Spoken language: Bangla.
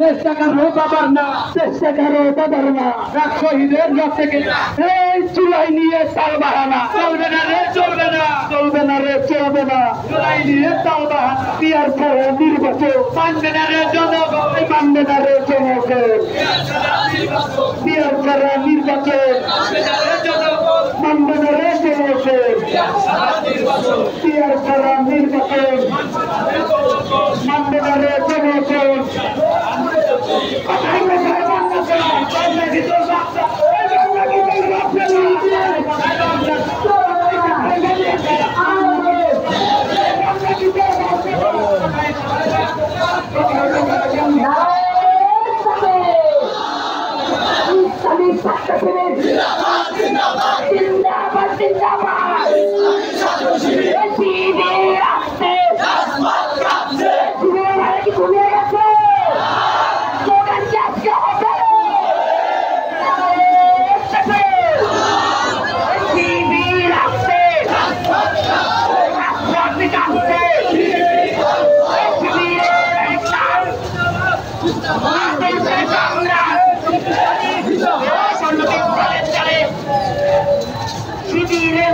চেষ্টা করো বাবার না, চেষ্টা করো বাবার না, শহীদের রক্ত কেনা। এই চুলাই নিয়ে তাল বাহানা চলবে না রে, চলবে না, চলবে না রে, চলবে না। চুলাই নিয়ে তাল বাহানা পিয়ার ছাড়া নির্বাচন মানবে না রে জনগণ, মানবে না রে জনগণ। পিয়ার ছাড়া নির্বাচন মানবে না রে জনগণ। পিয়ার ছাড়া নির্বাচন মানবে না রে জনগণ। শিবিরের